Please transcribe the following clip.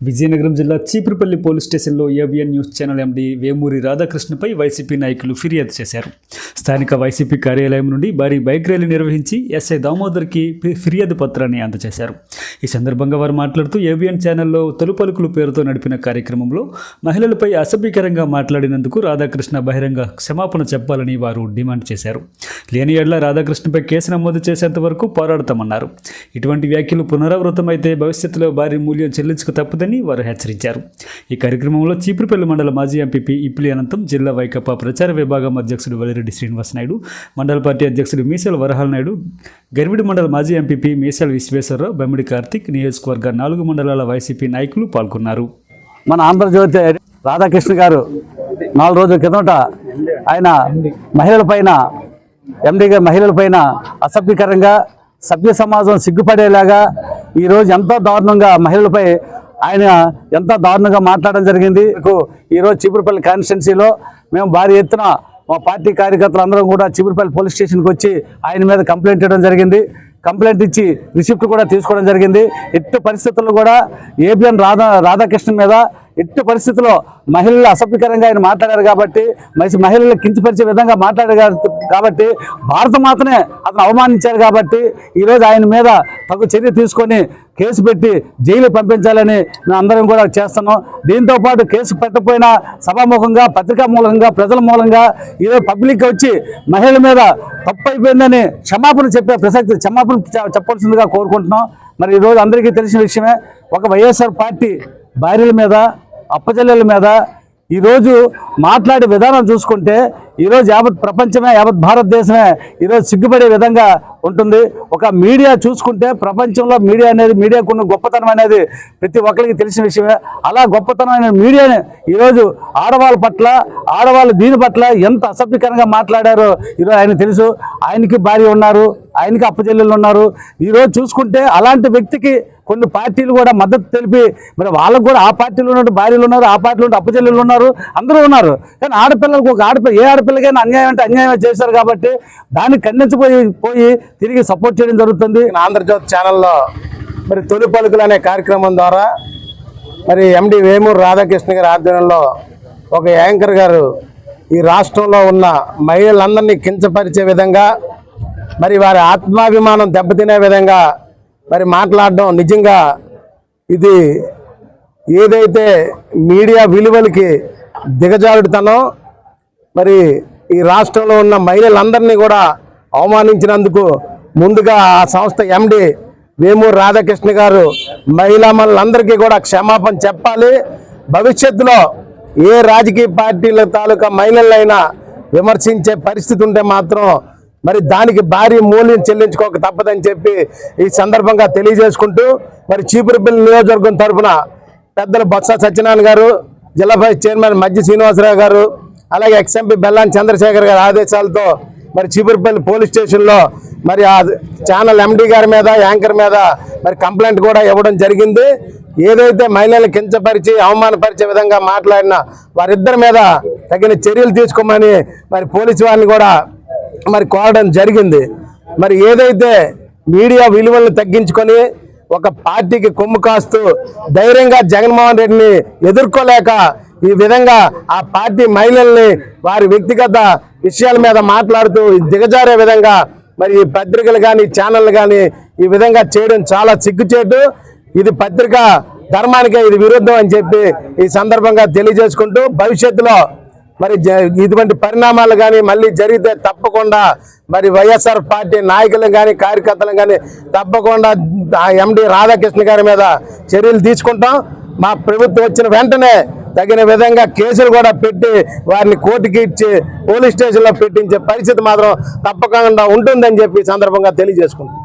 విజయనగరం జిల్లా చీపురుపల్లి పోలీస్ స్టేషన్లో ABN news channel MD Vemuri రాధాకృష్ణపై వైసీపీ నాయకులు ఫిర్యాదు చేశారు. స్థానిక వైసీపీ కార్యాలయం నుండి భారీ బైక్ ర్యాలీ నిర్వహించి ఎస్ఐ దామోదర్కి ఫిర్యాదు పత్రాన్ని అందజేశారు. ఈ సందర్భంగా వారు మాట్లాడుతూ ఏబిఎన్ ఛానల్లో తొలుపలుకులు పేరుతో నడిపిన కార్యక్రమంలో మహిళలపై అసభ్యకరంగా మాట్లాడినందుకు రాధాకృష్ణ బహిరంగ క్షమాపణ చెప్పాలని వారు డిమాండ్ చేశారు. లేని ఏళ్ల రాధాకృష్ణపై కేసు నమోదు చేసేంత వరకు పోరాడతామన్నారు. ఇటువంటి వ్యాఖ్యలు పునరావృతమైతే భవిష్యత్తులో భారీ మూల్యం చెల్లించుకు తప్పదని వారు హెచ్చరించారు. ఈ కార్యక్రమంలో చీపురుపల్లి మండల మాజీ ఎంపీపీ ఇప్పిలి అనంతం, జిల్లా వైకాపా ప్రచార విభాగం అధ్యక్షుడు వలిరెడ్డి శ్రీనివాస్ నాయుడు, మండల పార్టీ అధ్యక్షుడు మీసాల వరహాల నాయుడు, గర్విడి మండల మాజీ ఎంపీపీ మీసాల విశ్వేశ్వరరావు, బమ్మిడి కార్తిక్, నియోజకవర్గ 4 మండలాల వైసీపీ నాయకులు పాల్గొన్నారు. మన ఆంధ్రజ్యోతి రాధాకృష్ణ గారు 4 రోజుల కిందట ఆయన ఎండీగా మహిళలపైన అసభ్యకరంగా సభ్య సమాజం సిగ్గుపడేలాగా ఈరోజు ఎంతో దారుణంగా మహిళలపై ఆయన ఎంతో దారుణంగా మాట్లాడడం జరిగింది. ఈరోజు చీపురుపల్లి కాన్స్టిట్యున్సీలో మేము భారీ ఎత్తున మా పార్టీ కార్యకర్తలు అందరం కూడా చీపురుపల్లి పోలీస్ స్టేషన్కి వచ్చి ఆయన మీద కంప్లైంట్ ఇవ్వడం జరిగింది. కంప్లైంట్ ఇచ్చి రిసిప్ట్ కూడా తీసుకోవడం జరిగింది. ఎట్టి పరిస్థితుల్లో కూడా ఏబిఎన్ రాధాకృష్ణ మీద ఎట్టి పరిస్థితుల్లో మహిళలు అసభ్యకరంగా ఆయన మాట్లాడారు కాబట్టి, మహిళలు కించపరిచే విధంగా మాట్లాడారు కాబట్టి, భారతమాతనే అతను అవమానించారు కాబట్టి ఈరోజు ఆయన మీద తగు చర్య తీసుకొని కేసు పెట్టి జైలు పంపించాలని మేము అందరం కూడా చేస్తున్నాం. దీంతోపాటు కేసు పెట్టకపోయినా సభాముఖంగా, పత్రికా మూలంగా, ప్రజల మూలంగా ఈరోజు పబ్లిక్ వచ్చి మహిళల మీద తప్పు అయిపోయిందని క్షమాపణ చెప్పాల్సిందిగా కోరుకుంటున్నాం. మరి ఈరోజు అందరికీ తెలిసిన విషయమే, ఒక వైఎస్ఆర్ పార్టీ భార్యల మీద, అప్పచెల్లెల మీద ఈరోజు మాట్లాడే విధానం చూసుకుంటే ఈరోజు యావత్ ప్రపంచమే, యావత్ భారతదేశమే ఈరోజు సిగ్గుపడే విధంగా ఉంటుంది. ఒక మీడియా చూసుకుంటే ప్రపంచంలో మీడియాకున్న గొప్పతనం అనేది ప్రతి ఒక్కరికి తెలిసిన విషయమే. అలా గొప్పతనమైన మీడియాని ఈరోజు ఆడవాళ్ళు దీని పట్ల ఎంత అసభ్యకరంగా మాట్లాడారో ఈరోజు ఆయన తెలుసు. ఆయనకి భార్య ఉన్నారు, ఆయనకి అప్పచెల్లెళ్ళు ఉన్నారు. ఈరోజు చూసుకుంటే అలాంటి వ్యక్తికి కొన్ని పార్టీలు కూడా మద్దతు తెలిపి, మరి వాళ్ళకు కూడా ఆ పార్టీలో ఉన్నట్టు భార్యలు ఉన్నారు, ఆ పార్టీలో ఉంటే అప్పచెల్లెళ్ళు ఉన్నారు, అందరూ ఉన్నారు. కానీ ఆడపిల్లలకు ఏ ఆడపిల్లకైనా అన్యాయం అంటే అన్యాయం చేశారు కాబట్టి దాన్ని ఖండించిపోయి తిరిగి సపోర్ట్ చేయడం జరుగుతుంది. ఆంధ్రజ్యోతి ఛానల్లో మరి తొలి పలుకులు అనే కార్యక్రమం ద్వారా మరి ఎండి వేమూరి రాధాకృష్ణ గారి ఆధ్వర్యంలో ఒక యాంకర్ గారు ఈ రాష్ట్రంలో ఉన్న మహిళలందరినీ కించపరిచే విధంగా, మరి వారి ఆత్మాభిమానం దెబ్బతినే విధంగా మరి మాట్లాడడం నిజంగా ఇది ఏదైతే మీడియా విలువలకి దిగజారుడుతనో, మరి ఈ రాష్ట్రంలో ఉన్న మహిళలందరినీ కూడా అవమానించినందుకు ముందుగా ఆ సంస్థ ఎండి వేమూరి రాధాకృష్ణ గారు మహిళలందరికీ కూడా క్షమాపణ చెప్పాలి. భవిష్యత్తులో ఏ రాజకీయ పార్టీల తాలూకా మహిళలైనా విమర్శించే పరిస్థితి ఉంటే మాత్రం మరి దానికి భారీ మూల్యం చెల్లించుకోక తప్పదని చెప్పి ఈ సందర్భంగా తెలియజేసుకుంటూ, మరి చీపురుపల్లి నియోజకవర్గం తరఫున పెద్దలు బొత్స సత్యనారాయణ గారు, జిల్లా వైస్ చైర్మన్ మజ్జి శ్రీనివాసరావు గారు, అలాగే ఎక్స్ఎంపీ బెల్లాని చంద్రశేఖర్ గారి ఆదేశాలతో మరి చీపురుపల్లి పోలీస్ స్టేషన్లో మరి ఆ ఛానల్ ఎండీ గారి మీద, యాంకర్ మీద మరి కంప్లైంట్ కూడా ఇవ్వడం జరిగింది. ఏదైతే మహిళలు కించపరిచి అవమానపరిచే విధంగా మాట్లాడిన వారిద్దరి మీద తగిన చర్యలు తీసుకోమని మరి పోలీసు వారిని కూడా మరి కోరడం జరిగింది. మరి ఏదైతే మీడియా విలువలను తగ్గించుకొని ఒక పార్టీకి కొమ్ము కాస్తూ ధైర్యంగా జగన్మోహన్ రెడ్డిని ఎదుర్కోలేక ఈ విధంగా ఆ పార్టీ మహిళల్ని వారి వ్యక్తిగత విషయాల మీద మాట్లాడుతూ దిగజారే విధంగా మరి ఈ పత్రికలు కానీ, ఛానళ్ళు కానీ ఈ విధంగా చేయడం చాలా సిగ్గుచేటు. ఇది పత్రికా ధర్మానికే ఇది విరుద్ధం అని చెప్పి ఈ సందర్భంగా తెలియజేసుకుంటూ, భవిష్యత్తులో మరి ఇటువంటి పరిణామాలు కానీ మళ్ళీ జరిగితే తప్పకుండా మరి వైఎస్ఆర్ పార్టీ నాయకులను కానీ, కార్యకర్తలను కానీ తప్పకుండా ఎండి రాధాకృష్ణ గారి మీద చర్యలు తీసుకుంటాం. మా ప్రభుత్వం వచ్చిన వెంటనే తగిన విధంగా కేసులు కూడా పెట్టి వారిని కోర్టుకి ఇచ్చి పోలీస్ స్టేషన్లో పెట్టించే పరిస్థితి మాత్రం తప్పకుండా ఉంటుందని చెప్పి సందర్భంగా తెలియజేసుకుంటాం.